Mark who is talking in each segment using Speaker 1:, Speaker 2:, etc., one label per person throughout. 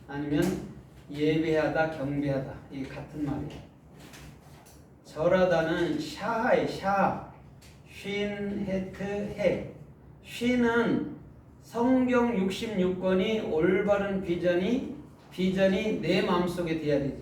Speaker 1: 아니면 예배하다, 경배하다. 이게 같은 말이에요. 절하다는 샤하의 샤, 쉰, 헤트, 해. 쉰은 성경 66권이 올바른 비전이 내 마음속에 돼야 되죠.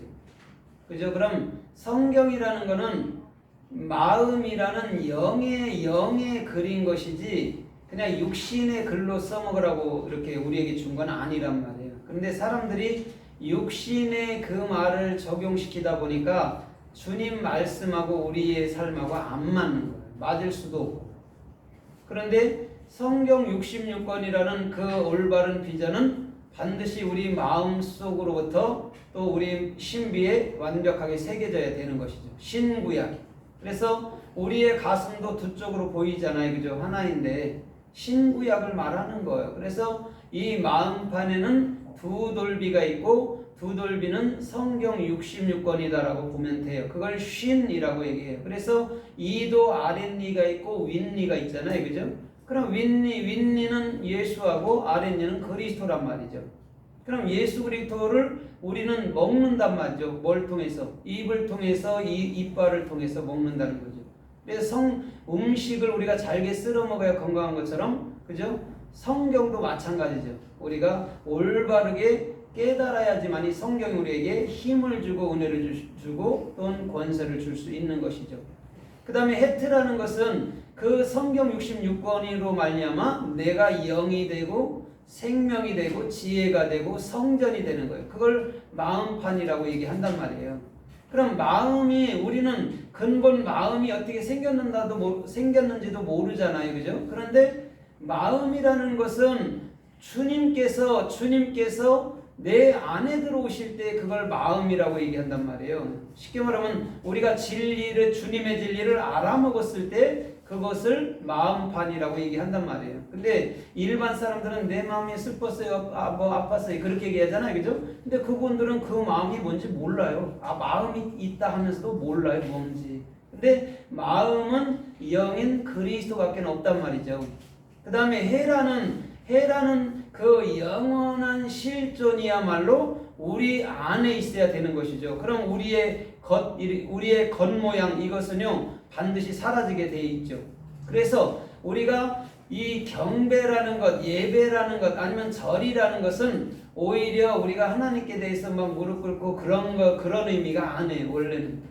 Speaker 1: 그죠? 그럼 성경이라는 거는 마음이라는 영의 글인 것이지 그냥 육신의 글로 써먹으라고 이렇게 우리에게 준 건 아니란 말이에요. 그런데 사람들이 육신의 그 말을 적용시키다 보니까 주님 말씀하고 우리의 삶하고 안 맞는 거예요. 맞을 수도 없고. 그런데 성경 66권이라는 그 올바른 비전은 반드시 우리 마음속으로부터 또 우리 신비에 완벽하게 새겨져야 되는 것이죠. 신구약. 그래서 우리의 가슴도 두 쪽으로 보이잖아요. 그죠? 하나인데 신구약을 말하는 거예요. 그래서 이 마음판에는 두 돌비가 있고 두 돌비는 성경 66권이다라고 보면 돼요. 그걸 쉰이라고 얘기해요. 그래서 이도 아랫니가 있고 윗니가 있잖아요. 그죠? 그럼 윗니는 예수하고 아랫니는 그리스도란 말이죠. 그럼 예수 그리스도를 우리는 먹는단 말이죠. 뭘 통해서? 입을 통해서, 이빨을 통해서 먹는다는 거죠. 그래서 음식을 우리가 잘게 쓸어 먹어야 건강한 것처럼, 그죠? 성경도 마찬가지죠. 우리가 올바르게 깨달아야지만이 성경이 우리에게 힘을 주고 은혜를 주고 또는 권세를 줄 수 있는 것이죠. 그 다음에 헤트라는 것은 그 성경 66권으로 말미암아 내가 영이 되고 생명이 되고 지혜가 되고 성전이 되는 거예요. 그걸 마음판이라고 얘기한단 말이에요. 그럼 마음이 우리는 근본 마음이 어떻게 생겼는지도 모르잖아요. 그죠? 그런데 마음이라는 것은 주님께서 내 안에 들어오실 때 그걸 마음이라고 얘기한단 말이에요. 쉽게 말하면 우리가 주님의 진리를 알아먹었을 때 그것을 마음판이라고 얘기한단 말이에요. 근데 일반 사람들은 내 마음이 슬펐어요, 아팠어요 그렇게 얘기하잖아요. 그죠? 근데 그분들은 그 마음이 뭔지 몰라요. 마음이 있다 하면서도 몰라요, 뭔지. 근데 마음은 영인 그리스도밖에 없단 말이죠. 그 다음에 해라는 그 영원한 실존이야말로 우리 안에 있어야 되는 것이죠. 그럼 우리의 겉모양 이것은요 반드시 사라지게 돼 있죠. 그래서 우리가 이 경배라는 것, 예배라는 것, 아니면 절이라는 것은 오히려 우리가 하나님께 대해서 막 무릎 꿇고 그런 의미가 아니에요. 원래는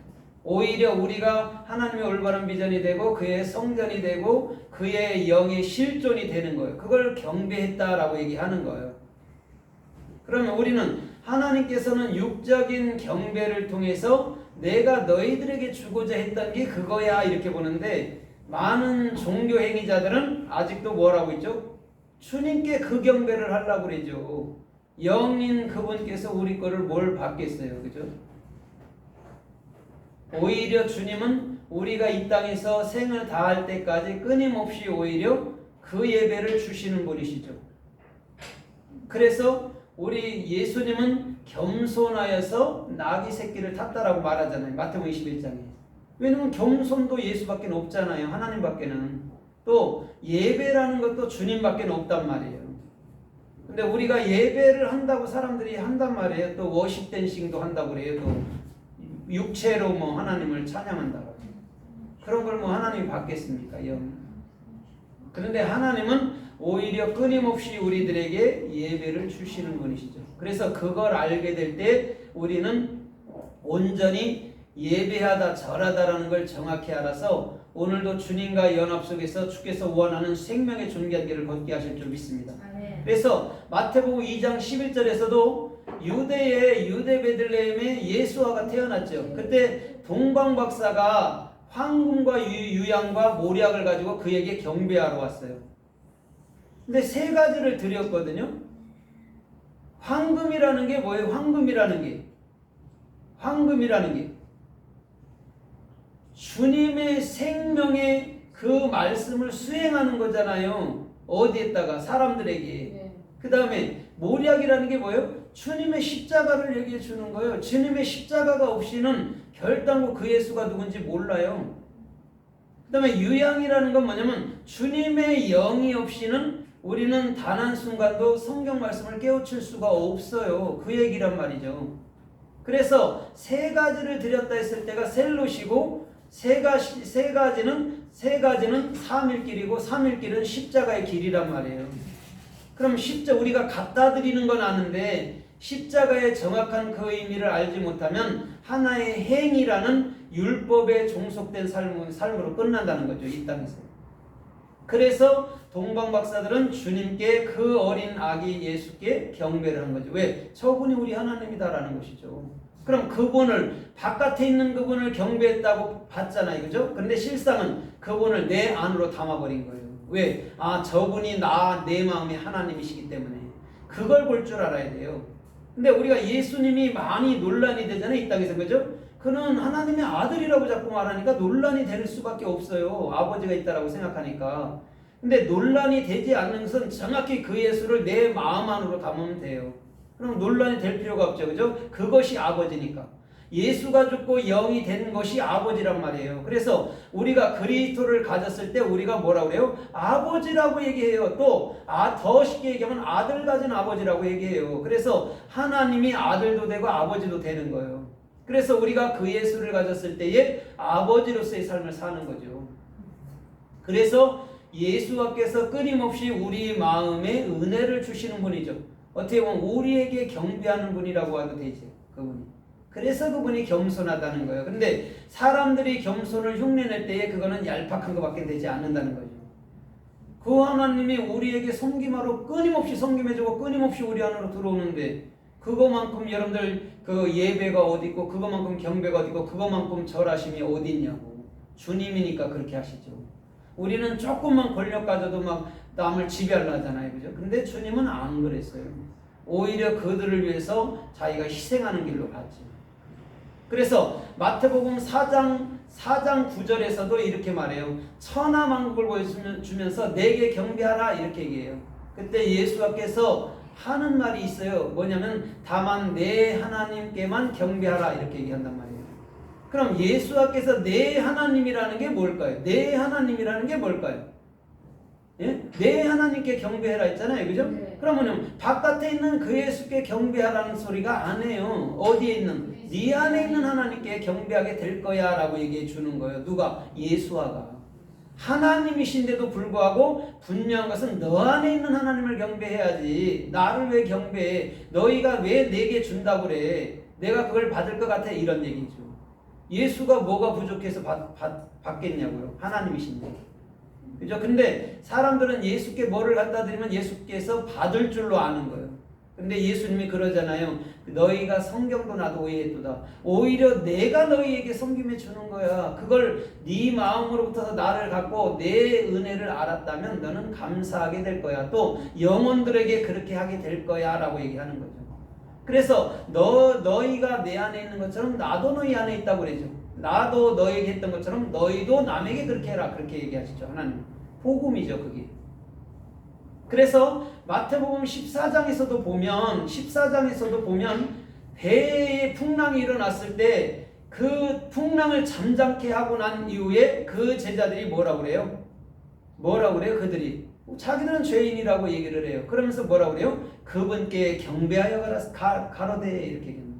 Speaker 1: 오히려 우리가 하나님의 올바른 비전이 되고 그의 성전이 되고 그의 영의 실존이 되는 거예요. 그걸 경배했다라고 얘기하는 거예요. 그러면 우리는 하나님께서는 육적인 경배를 통해서 내가 너희들에게 주고자 했던 게 그거야 이렇게 보는데 많은 종교 행위자들은 아직도 뭐라고 있죠? 주님께 그 경배를 하려고 그러죠. 영인 그분께서 우리 거를 뭘 받겠어요. 그죠? 오히려 주님은 우리가 이 땅에서 생을 다할 때까지 끊임없이 오히려 그 예배를 주시는 분이시죠. 그래서 우리 예수님은 겸손하여서 나귀 새끼를 탔다라고 말하잖아요. 마태복음 21장에. 왜냐면 겸손도 예수밖에 없잖아요. 하나님밖에는. 또 예배라는 것도 주님밖에 없단 말이에요. 근데 우리가 예배를 한다고 사람들이 한단 말이에요. 또 워십 댄싱도 한다고 그래요. 또 육체로 뭐 하나님을 찬양한다고. 그런 걸 뭐 하나님이 받겠습니까? 그런데 하나님은 오히려 끊임없이 우리들에게 예배를 주시는 분이시죠. 그래서 그걸 알게 될 때 우리는 온전히 예배하다 절하다라는 걸 정확히 알아서 오늘도 주님과 연합 속에서 주께서 원하는 생명의 존귀한 길을 걷게 하실 줄 믿습니다. 그래서 마태복음 2장 11절에서도 유대 베들레헴에 예수아가 태어났죠. 그때 동방박사가 황금과 유향과 모략을 가지고 그에게 경배하러 왔어요. 근데 세 가지를 드렸거든요. 황금이라는 게 뭐예요? 황금이라는 게 주님의 생명의 그 말씀을 수행하는 거잖아요. 어디에다가? 사람들에게. 그 다음에 모략이라는 게 뭐예요? 주님의 십자가를 얘기해 주는 거예요. 주님의 십자가가 없이는 결단코 그 예수가 누군지 몰라요. 그 다음에 유향이라는 건 뭐냐면 주님의 영이 없이는 우리는 단 한순간도 성경 말씀을 깨우칠 수가 없어요. 그 얘기란 말이죠. 그래서 세 가지를 드렸다 했을 때가 셀롯이고 세 가지는 삼일길이고 삼일길은 십자가의 길이란 말이에요. 그럼 우리가 갖다 드리는 건 아는데 십자가의 정확한 그 의미를 알지 못하면 하나의 행위라는 율법에 종속된 삶으로 끝난다는 거죠. 이 땅에서. 그래서 동방박사들은 주님께 그 어린 아기 예수께 경배를 한 거죠. 왜? 저분이 우리 하나님이다라는 것이죠. 그럼 그분을 바깥에 있는 그분을 경배했다고 봤잖아요. 그죠? 그런데 실상은 그분을 내 안으로 담아버린 거예요. 왜? 저분이 내 마음이 하나님이시기 때문에 그걸 볼 줄 알아야 돼요. 근데 우리가 예수님이 많이 논란이 되잖아요. 이 땅에서. 그죠? 그는 하나님의 아들이라고 자꾸 말하니까 논란이 될 수밖에 없어요. 아버지가 있다라고 생각하니까. 근데 논란이 되지 않는 것은 정확히 그 예수를 내 마음 안으로 담으면 돼요. 그럼 논란이 될 필요가 없죠. 그죠? 그것이 아버지니까. 예수가 죽고 영이 된 것이 아버지란 말이에요. 그래서 우리가 그리스도를 가졌을 때 우리가 뭐라고 그래요? 아버지라고 얘기해요. 또 더 쉽게 얘기하면 아들 가진 아버지라고 얘기해요. 그래서 하나님이 아들도 되고 아버지도 되는 거예요. 그래서 우리가 그 예수를 가졌을 때에 아버지로서의 삶을 사는 거죠. 그래서 예수께서 끊임없이 우리 마음에 은혜를 주시는 분이죠. 어떻게 보면 우리에게 경배하는 분이라고 해도 되죠. 그분이. 그래서 그분이 겸손하다는 거예요. 근데 사람들이 겸손을 흉내낼 때에 그거는 얄팍한 것밖에 되지 않는다는 거죠. 그 하나님이 우리에게 섬김하러 끊임없이 섬김해주고 끊임없이 우리 안으로 들어오는데 그거만큼 여러분들 그 예배가 어디 있고 그거만큼 경배가 어디 있고 그거만큼 절하심이 어디 있냐고. 주님이니까 그렇게 하시죠. 우리는 조금만 권력 가져도 막 남을 지배하려 하잖아요. 그죠? 근데 주님은 안 그랬어요. 오히려 그들을 위해서 자기가 희생하는 길로 갔죠. 그래서 마태복음 4장 9절에서도 이렇게 말해요. 천하만국을 보여주면서 내게 경배하라 이렇게 얘기해요. 그때 예수께서 하는 말이 있어요. 뭐냐면 다만 내 하나님께만 경배하라 이렇게 얘기한단 말이에요. 그럼 예수께서 내 하나님이라는 게 뭘까요? 내 하나님이라는 게 뭘까요? 예? 내 하나님께 경배해라 했잖아요. 그죠? 네. 그러면 바깥에 있는 그 예수께 경배하라는 소리가 아니에요. 어디에 있는? 네 안에 있는 하나님께 경배하게 될 거야 라고 얘기해 주는 거예요. 누가? 예수아가. 하나님이신데도 불구하고 분명한 것은 너 안에 있는 하나님을 경배해야지. 나를 왜 경배해? 너희가 왜 내게 준다고 그래? 내가 그걸 받을 것 같아? 이런 얘기죠. 예수가 뭐가 부족해서 받겠냐고요? 하나님이신데. 그죠? 근데 사람들은 예수께 뭐를 갖다 드리면 예수께서 받을 줄로 아는 거예요. 근데 예수님이 그러잖아요. 너희가 성경도 나도 오해했도다. 오히려 내가 너희에게 섬김해 주는 거야. 그걸 네 마음으로부터 나를 갖고 내 은혜를 알았다면 너는 감사하게 될 거야. 또 영혼들에게 그렇게 하게 될 거야 라고 얘기하는 거죠. 그래서 너희가 내 안에 있는 것처럼 나도 너희 안에 있다고 그러죠. 나도 너에게 했던 것처럼 너희도 남에게 그렇게 해라. 그렇게 얘기하시죠. 하나님. 복음이죠. 그게. 그래서 마태복음 14장에서도 보면 배에 풍랑이 일어났을 때 그 풍랑을 잠잠케 하고 난 이후에 그 제자들이 뭐라고 그래요? 그들이 자기들은 죄인이라고 얘기를 해요. 그러면서 뭐라고 그래요? 그분께 경배하여 가로되 이렇게 얘기합니다.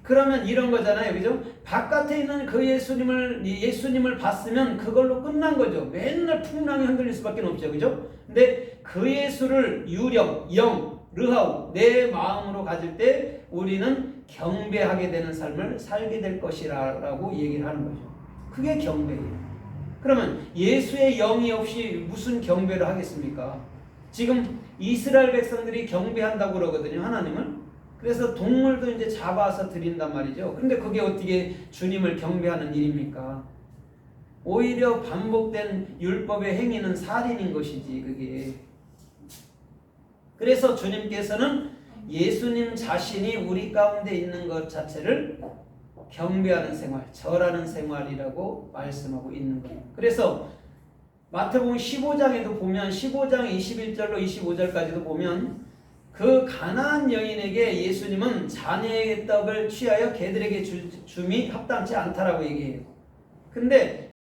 Speaker 1: 그러면 이런 거잖아요. 그죠? 바깥에 있는 그 예수님을 봤으면 그걸로 끝난 거죠. 맨날 풍랑이 흔들릴 수밖에 없죠. 그죠? 근데 그 예수를 유령, 영, 르하우, 내 마음으로 가질 때 우리는 경배하게 되는 삶을 살게 될 것이라고 얘기를 하는 거죠. 그게 경배예요. 그러면 예수의 영이 없이 무슨 경배를 하겠습니까? 지금 이스라엘 백성들이 경배한다고 그러거든요. 하나님을. 그래서 동물도 이제 잡아서 드린단 말이죠. 근데 그게 어떻게 주님을 경배하는 일입니까? 오히려 반복된 율법의 행위는 살인인 것이지 그게. 그래서 주님께서는 예수님 자신이 우리 가운데 있는 것 자체를 경배하는 생활, 절하는 생활이라고 말씀하고 있는 거예요. 그래서 마태복음 15장에도 보면 15장 21절로 25절까지도 보면 그 가나안 여인에게 예수님은 자녀의 떡을 취하여 개들에게 줌이 합당치 않다라고 얘기해요. 근데